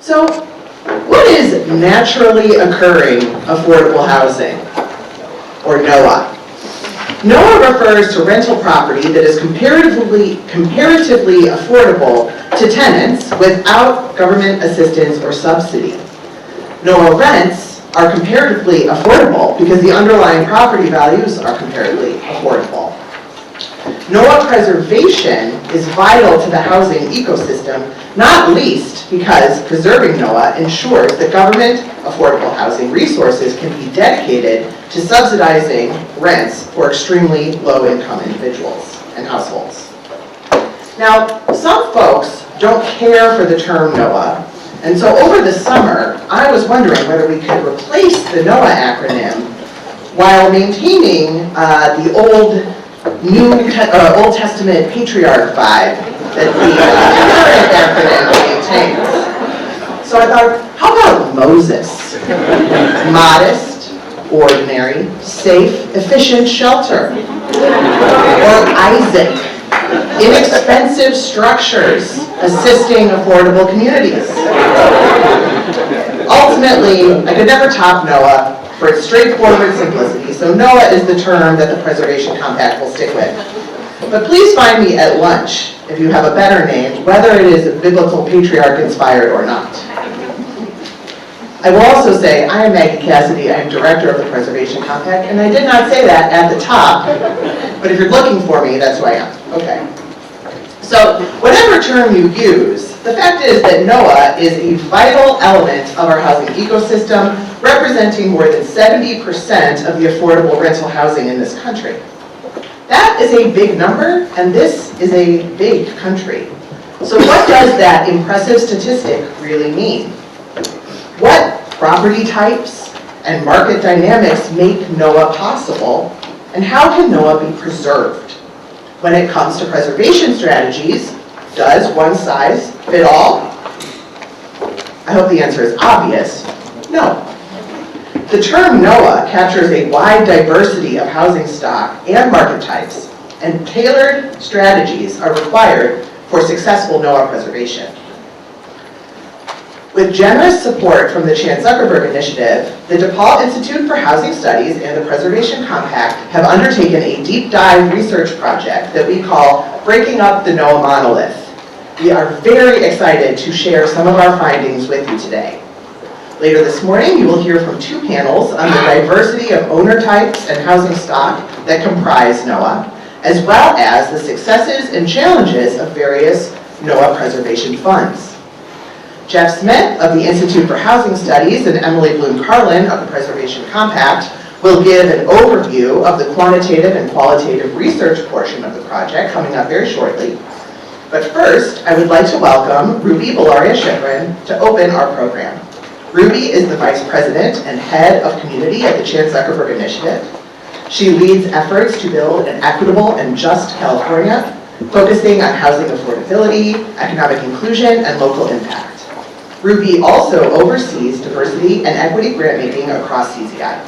So, what is naturally occurring affordable housing, or NOAH? NOAH refers to rental property that is comparatively affordable to tenants without government assistance or subsidy. NOAH rents are comparatively affordable because the underlying property values are comparatively affordable. NOAH preservation is vital to the housing ecosystem, not least because preserving NOAH ensures that government affordable housing resources can be dedicated to subsidizing rents for extremely low-income individuals and households. Now, some folks don't care for the term NOAH, and so over the summer, I was wondering whether we could replace the NOAH acronym while maintaining the Old Testament patriarch vibe that the current acronym maintains. So I thought, how about Moses? Modest, ordinary, safe, efficient shelter. Or Isaac, inexpensive structures, assisting affordable communities. Ultimately, I could never top NOAH for its straightforward simplicity, so NOAH is the term that the Preservation Compact will stick with. But please find me at lunch if you have a better name, whether it is biblical patriarch inspired or not. I will also say, I am Maggie Cassidy, I am director of the Preservation Compact, and I did not say that at the top, but if you're looking for me, that's who I am. Okay. So, whatever term you use, the fact is that NOAH is a vital element of our housing ecosystem, representing more than 70% of the affordable rental housing in this country. That is a big number, and this is a big country. So what does that impressive statistic really mean? What property types and market dynamics make NOAH possible, and how can NOAH be preserved? When it comes to preservation strategies, does one size fit all? I hope the answer is obvious. No. The term NOAH captures a wide diversity of housing stock and market types, and tailored strategies are required for successful NOAH preservation. With generous support from the Zuckerberg initiative, the DePaul Institute for Housing Studies and the Preservation Compact have undertaken a deep dive research project that we call Breaking Up the NOAH Monolith. We are very excited to share some of our findings with you today. Later this morning, you will hear from two panels on the diversity of owner types and housing stock that comprise NOAH, as well as the successes and challenges of various NOAH preservation funds. Jeff Smith of the Institute for Housing Studies and Emily Bloom-Carlin of the Preservation Compact will give an overview of the quantitative and qualitative research portion of the project coming up very shortly. But first, I would like to welcome Bolaria-Shifrin to open our program. Ruby is the Vice President and Head of Community at the Zuckerberg Initiative. She leads efforts to build an equitable and just California, focusing on housing affordability, economic inclusion, and local impact. Ruby also oversees diversity and equity grant-making across CZI.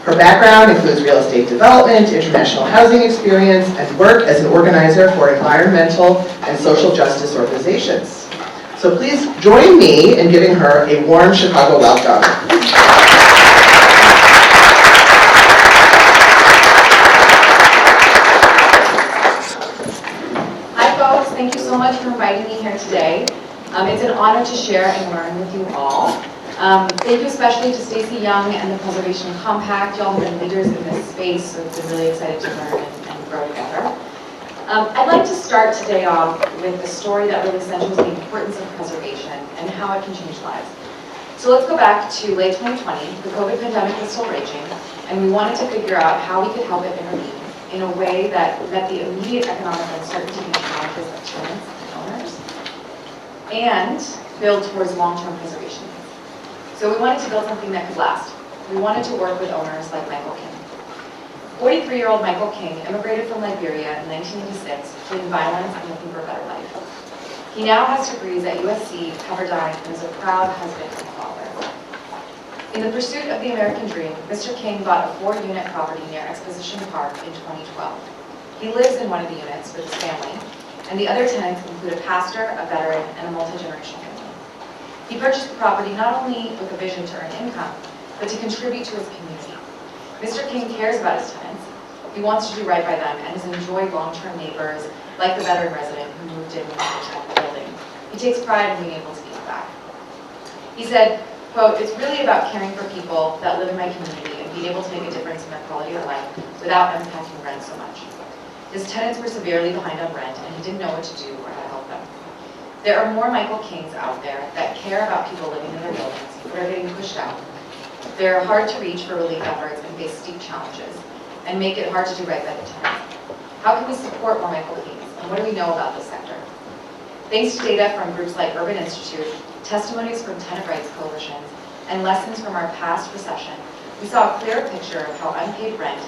Her background includes real estate development, international housing experience, and work as an organizer for environmental and social justice organizations. So please join me in giving her a warm Chicago welcome. Hi folks, thank you so much for inviting me here today. It's an honor to share and learn with you all. Thank you especially to Stacy Young and the Preservation Compact. Y'all have been leaders in this space, so it's been really excited to learn and grow together. I'd like to start today off with a story that really centers the importance of preservation and how it can change lives. So let's go back to late 2020. The COVID pandemic was still raging, and we wanted to figure out how we could help it intervene in a way that met the immediate economic uncertainty and challenges of tenants and owners, and build towards long-term preservation. So we wanted to build something that could last. We wanted to work with owners like Michael King. 43-year-old Michael King immigrated from Liberia in 1986, fleeing violence and looking for a better life. He now has degrees at USC, Pepperdine, and is a proud husband and father. In the pursuit of the American dream, Mr. King bought a 4-unit property near Exposition Park in 2012. He lives in one of the units with his family, and the other tenants include a pastor, a veteran, and a multi-generational family. He purchased the property not only with a vision to earn income, but to contribute to his community. Mr. King cares about his tenants. He wants to do right by them and has enjoyed long-term neighbors like the veteran resident who moved in when he bought the building. He takes pride in being able to give back. He said, quote, "It's really about caring for people that live in my community and being able to make a difference in their quality of life without impacting rent so much." His tenants were severely behind on rent and he didn't know what to do or how to help them. There are more Michael Kings out there that care about people living in their buildings but are getting pushed out. They're hard to reach for relief efforts and face steep challenges and make it hard to do right by the tenants. How can we support more Michael Kings and what do we know about this sector? Thanks to data from groups like Urban Institute, testimonies from tenant rights coalitions, and lessons from our past recession, we saw a clear picture of how unpaid rent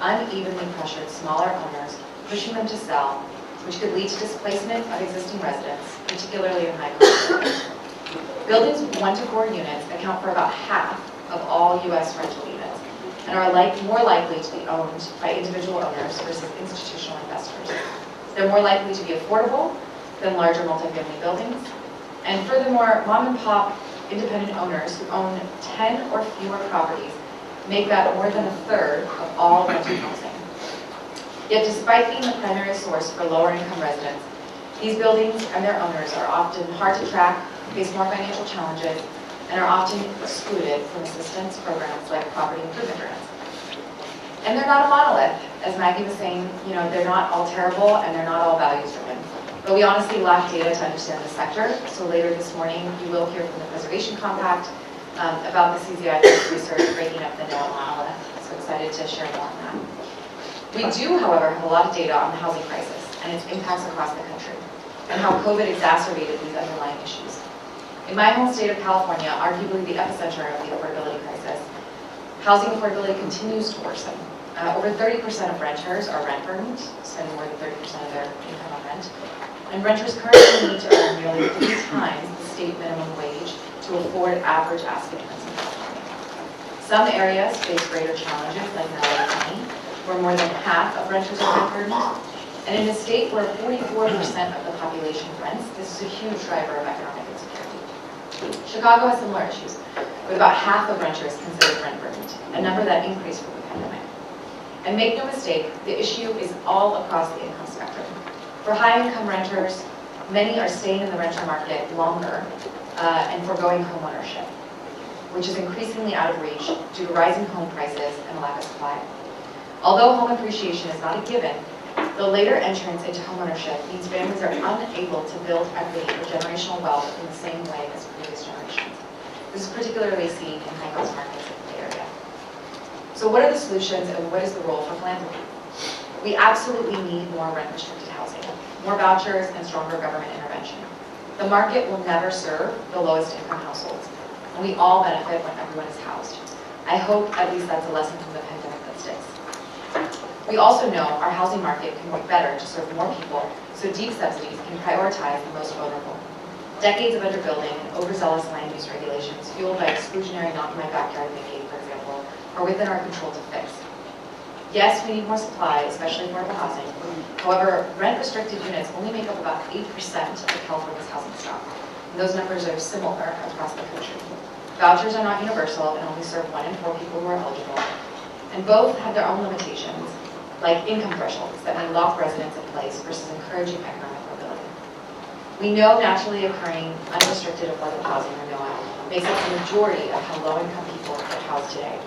unevenly pressured smaller owners, pushing them to sell, which could lead to displacement of existing residents, particularly in high-cost areas. Buildings 1 to 4 units account for about half of all U.S. rental units and are more likely to be owned by individual owners versus institutional investors. They're more likely to be affordable than larger multifamily buildings. And furthermore, mom-and-pop independent owners who own 10 or fewer properties make that more than a third of all rental housing. Yet despite being the primary source for lower-income residents, these buildings and their owners are often hard to track, face more financial challenges, and are often excluded from assistance programs like property improvement grants. And they're not a monolith. As Maggie was saying, they're not all terrible and they're not all values-driven. But we honestly lack data to understand the sector, so later this morning you will hear from the Preservation Compact about the CZI research breaking up the NOAA monolith. So excited to share more on that. We do, however, have a lot of data on the housing crisis and its impacts across the country, and how COVID exacerbated these underlying issues. In my home state of California, arguably the epicenter of the affordability crisis, housing affordability continues to worsen. Over 30% of renters are rent burdened, spending more than 30% of their income on rent. And renters currently need to earn nearly 3 times the state minimum wage to afford average asking rents in California. Some areas face greater challenges, like in LA County, where more than half of renters are rent burdened. And in a state where 44% of the population rents, this is a huge driver of economic insecurity. Chicago has similar issues, with about half of renters considered rent burdened, a number that increased from the pandemic. And make no mistake, the issue is all across the income spectrum. For high-income renters, many are staying in the rental market longer and foregoing home ownership, which is increasingly out of reach due to rising home prices and a lack of supply. Although home appreciation is not a given, the later entrance into homeownership means families are unable to build equity or generational wealth in the same way as previous generations. This is particularly seen in high-cost markets in the Bay Area. So what are the solutions and what is the role for philanthropy? We absolutely need more rent-restricted housing, more vouchers, and stronger government intervention. The market will never serve the lowest income households, and we all benefit when everyone is housed. I hope at least that's a lesson from the pandemic that sticks. We also know our housing market can work better to serve more people, so deep subsidies can prioritize the most vulnerable. Decades of underbuilding and overzealous land use regulations fueled by exclusionary not-in-my-backyard thinking, for example, are within our control to fix. Yes, we need more supply, especially affordable housing. However, rent-restricted units only make up about 8% of California's housing stock. And those numbers are similar across the country. Vouchers are not universal and only serve 1 in 4 people who are eligible. And both have their own limitations, like income thresholds that may lock residents in place versus encouraging economic mobility. We know naturally occurring unrestricted affordable housing, or NOAH, makes up the majority of how low-income people are housed today.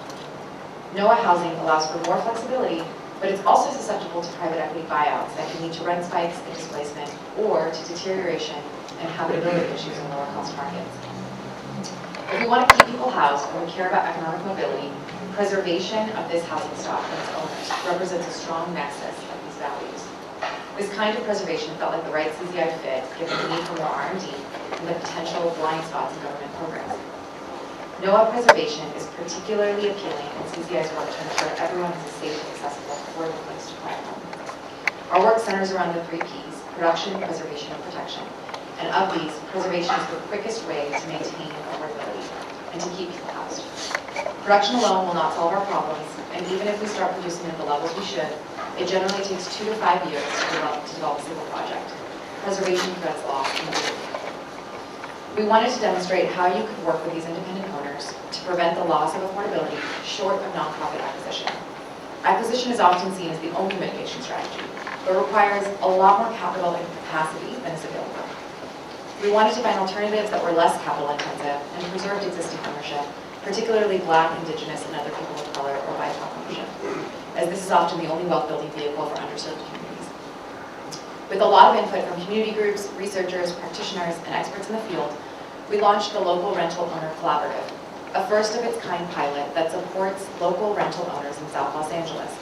NOAH housing allows for more flexibility, but it's also susceptible to private equity buyouts that can lead to rent spikes and displacement, or to deterioration and habitability issues in lower-cost markets. If we want to keep people housed and we care about economic mobility, preservation of this housing stock and its owners represents a strong nexus of these values. This kind of preservation felt like the right CZI fit, given the need for more R&D and the potential blind spots in government programs. NOAH preservation is particularly appealing in CZI's work to ensure everyone has a safe, accessible, affordable place to call home. Our work centers around the 3 Ps: production, preservation, and protection. And of these, preservation is the quickest way to maintain affordability and to keep people housed. Production alone will not solve our problems, and even if we start producing at the levels we should, it generally takes 2 to 5 years to develop a single project. Preservation prevents loss immediately. We wanted to demonstrate how you could work with these independent owners to prevent the loss of affordability short of nonprofit acquisition. Acquisition is often seen as the only mitigation strategy, but requires a lot more capital and capacity than is available. We wanted to find alternatives that were less capital intensive and preserved existing ownership, particularly Black, Indigenous, and other people of color or BIPOC ownership, as this is often the only wealth-building vehicle for underserved communities. With a lot of input from community groups, researchers, practitioners, and experts in the field, we launched the Local Rental Owner Collaborative, a first-of-its-kind pilot that supports local rental owners in South Los Angeles,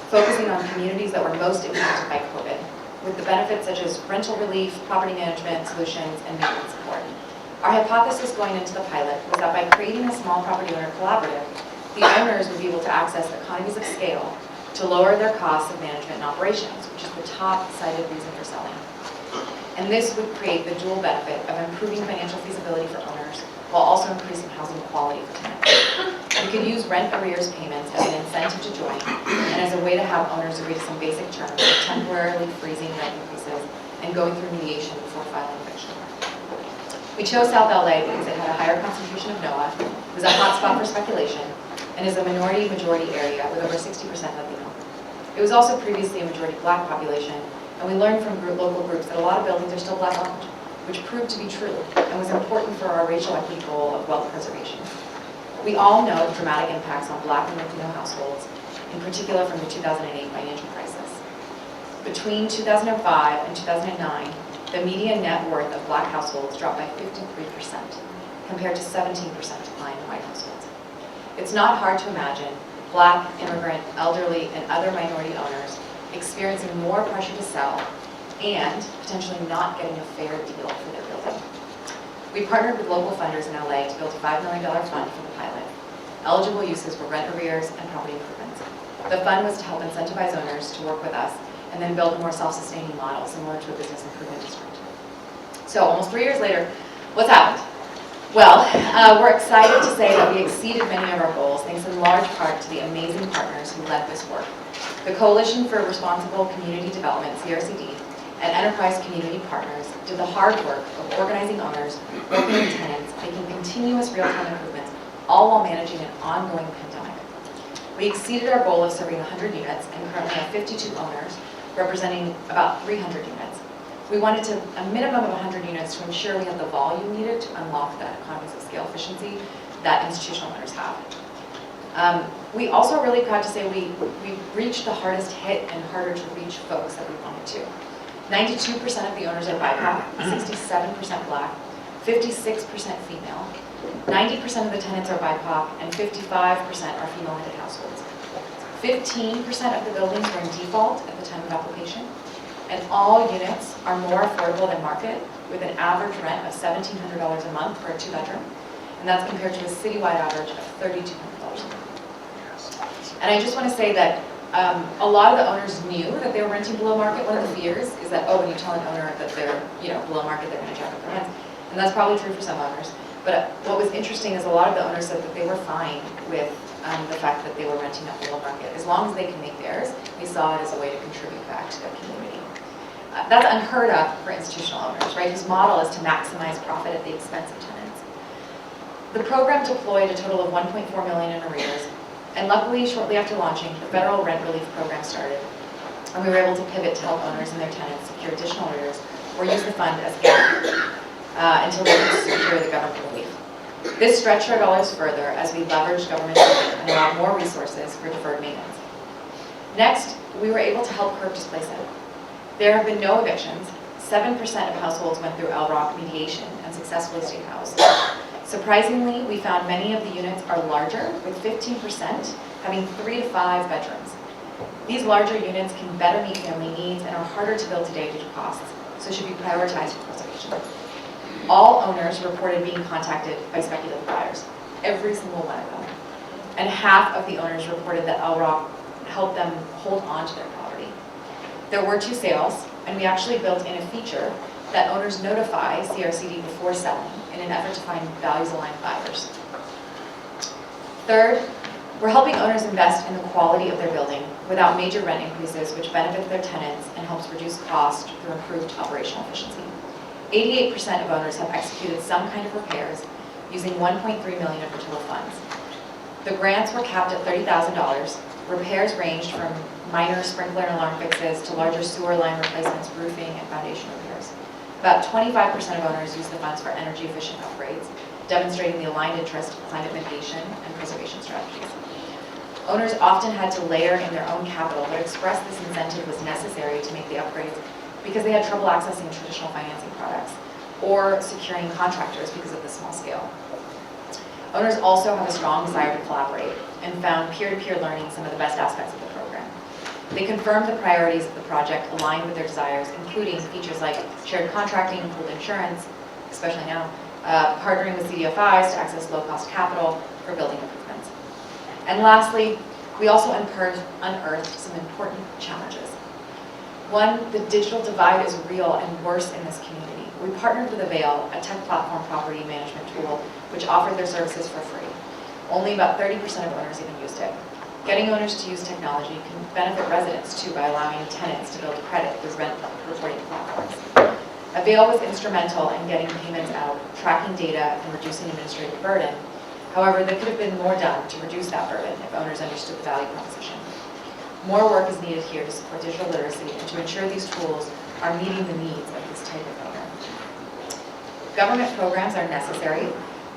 focusing on communities that were most impacted by COVID, with the benefits such as rental relief, property management solutions, and maintenance support. Our hypothesis going into the pilot was that by creating a small property owner collaborative, the owners would be able to access economies of scale to lower their costs of management and operations, which is the top-cited reason for selling. And this would create the dual benefit of improving financial feasibility for owners while also increasing housing quality for tenants. We could use rent arrears payments as an incentive to join and as a way to have owners agree to some basic terms, like temporarily freezing rent increases and going through mediation before filing eviction. We chose South LA because it had a higher concentration of NOAA, was a hotspot for speculation, and is a minority-majority area with over 60% Latino. It was also previously a majority Black population, and we learned from local groups that a lot of buildings are still Black-owned, which proved to be true and was important for our racial equity goal of wealth preservation. We all know the dramatic impacts on Black and Latino households, in particular from the 2008 financial crisis. Between 2005 and 2009, the median net worth of Black households dropped by 53%, compared to 17% decline in white households. It's not hard to imagine Black, immigrant, elderly, and other minority owners experiencing more pressure to sell and potentially not getting a fair deal for their building. We partnered with local funders in LA to build a $5 million fund for the pilot. Eligible uses were rent arrears and property improvements. The fund was to help incentivize owners to work with us and then build a more self-sustaining model similar to a business improvement district. So almost 3 years later, what's happened? Well, we're excited to say that we exceeded many of our goals, thanks in large part to the amazing partners who led this work. The Coalition for Responsible Community Development, CRCD, and Enterprise Community Partners did the hard work of organizing owners, working with tenants, making continuous real-time improvements, all while managing an ongoing pandemic. We exceeded our goal of serving 100 units and currently have 52 owners, representing about 300 units. We wanted a minimum of 100 units to ensure we had the volume needed to unlock that economies of scale efficiency that institutional owners have. We also are really proud to say we reached the hardest hit and harder to reach folks that we wanted to. 92% of the owners are BIPOC, 67% Black, 56% female, 90% of the tenants are BIPOC, and 55% are female-headed households. 15% of the buildings were in default at the time of application, and all units are more affordable than market, with an average rent of $1,700 a month for a 2-bedroom, and that's compared to a citywide average of $3,200 a month. And I just want to say that a lot of the owners knew that they were renting below market. One of the fears is that, when you tell an owner that they're below market, they're going to jack up their rents. And that's probably true for some owners. But what was interesting is a lot of the owners said that they were fine with the fact that they were renting up below market. As long as they can make theirs, they saw it as a way to contribute back to their community. That's unheard of for institutional owners, right, whose model is to maximize profit at the expense of tenants. The program deployed a total of $1.4 million in arrears. And luckily, shortly after launching, the federal rent relief program started, and we were able to pivot to help owners and their tenants secure additional arrears or use the fund as a gap until they could secure the government relief. This stretched our dollars further as we leveraged government funding and allowed more resources for deferred maintenance. Next, we were able to help curb displacement. There have been no evictions. 7% of households went through LROC mediation and successfully stayed housed. Surprisingly, we found many of the units are larger, with 15% having 3 to 5 bedrooms. These larger units can better meet family needs and are harder to build today due to costs, so should be prioritized for preservation. All owners reported being contacted by speculative buyers, every single one of them. And half of the owners reported that LROC helped them hold on to their property. There were 2 sales, and we actually built in a feature that owners notify CRCD before selling in an effort to find values-aligned buyers. Third, we're helping owners invest in the quality of their building without major rent increases, which benefits their tenants and helps reduce cost through improved operational efficiency. 88% of owners have executed some kind of repairs using $1.3 million of the total funds. The grants were capped at $30,000. Repairs ranged from minor sprinkler and alarm fixes to larger sewer line replacements, roofing, and foundation repairs. About 25% of owners used the funds for energy efficient upgrades, demonstrating the aligned interest of climate mitigation and preservation strategies. Owners often had to layer in their own capital, but expressed this incentive was necessary to make the upgrades because they had trouble accessing traditional financing products or securing contractors because of the small scale. Owners also have a strong desire to collaborate and found peer-to-peer learning some of the best aspects of the program. They confirmed the priorities of the project aligned with their desires, including features like shared contracting, pooled insurance, especially now, partnering with CDFIs to access low-cost capital for building improvements. And lastly, we also unearthed some important challenges. One, the digital divide is real and worse in this community. We partnered with Avail, a tech platform property management tool, which offered their services for free. Only about 30% of owners even used it. Getting owners to use technology can benefit residents too by allowing tenants to build credit through rent reporting platforms. Avail was instrumental in getting payments out, tracking data, and reducing administrative burden. However, there could have been more done to reduce that burden if owners understood the value proposition. More work is needed here to support digital literacy and to ensure these tools are meeting the needs of this type of owner. Government programs are necessary,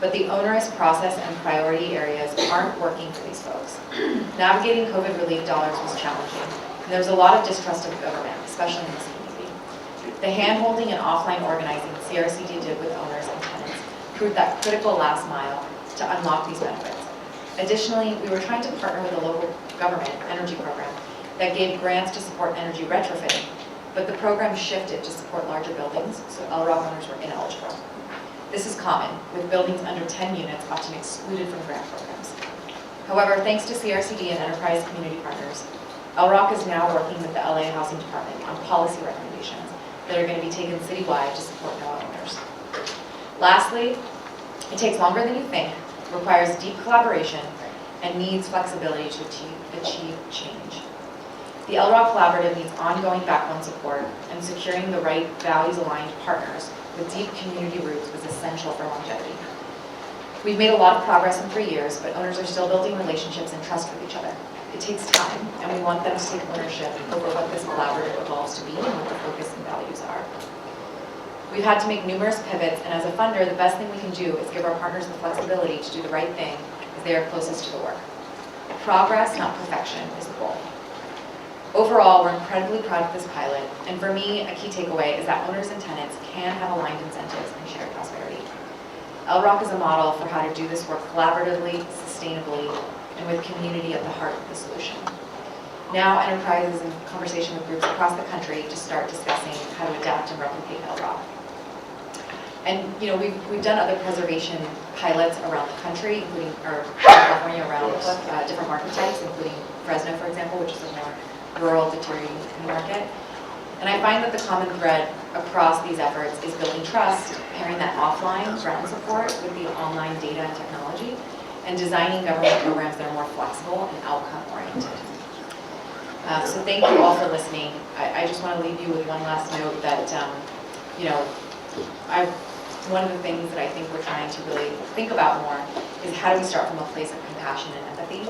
but the onerous process and priority areas aren't working for these folks. Navigating COVID relief dollars was challenging, and there was a lot of distrust of government, especially in this community. The hand-holding and offline organizing CRCD did with owners and tenants proved that critical last mile to unlock these benefits. Additionally, we were trying to partner with a local government energy program that gave grants to support energy retrofitting, but the program shifted to support larger buildings, so LROC owners were ineligible. This is common, with buildings under 10 units often excluded from grant programs. However, thanks to CRCD and enterprise community partners, LROC is now working with the LA Housing Department on policy recommendations that are going to be taken citywide to support NOAA owners. Lastly, it takes longer than you think, requires deep collaboration, and needs flexibility to achieve change. The LROC Collaborative needs ongoing backbone support, and securing the right values-aligned partners with deep community roots was essential for longevity. We've made a lot of progress in 3 years, but owners are still building relationships and trust with each other. It takes time, and we want them to take ownership over what this collaborative evolves to be and what the focus and values are. We've had to make numerous pivots, and as a funder, the best thing we can do is give our partners the flexibility to do the right thing as they are closest to the work. Progress, not perfection, is the goal. Overall, we're incredibly proud of this pilot, and for me, a key takeaway is that owners and tenants can have aligned incentives and shared prosperity. LROC is a model for how to do this work collaboratively, sustainably, and with community at the heart of the solution. Now, enterprises in conversation with groups across the country to start discussing how to adapt and replicate LROC. And we've done other preservation pilots around the country, including California around different market types, including Fresno, for example, which is a more rural deteriorating market. And I find that the common thread across these efforts is building trust, pairing that offline ground support with the online data and technology, and designing government programs that are more flexible and outcome-oriented. So thank you all for listening. I just want to leave you with one last note that, one of the things that I think we're trying to really think about more is how do we start from a place of compassion and empathy.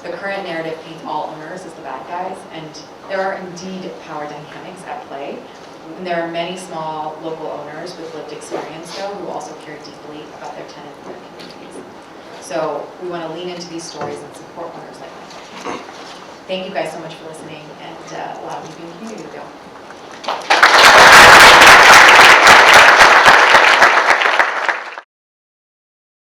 The current narrative paints all owners as the bad guys, and there are indeed power dynamics at play. And there are many small local owners with lived experience, though, who also care deeply about their tenants and their communities. So we want to lean into these stories and support owners like that. Thank you guys so much for listening and allowing me to be in the community with you.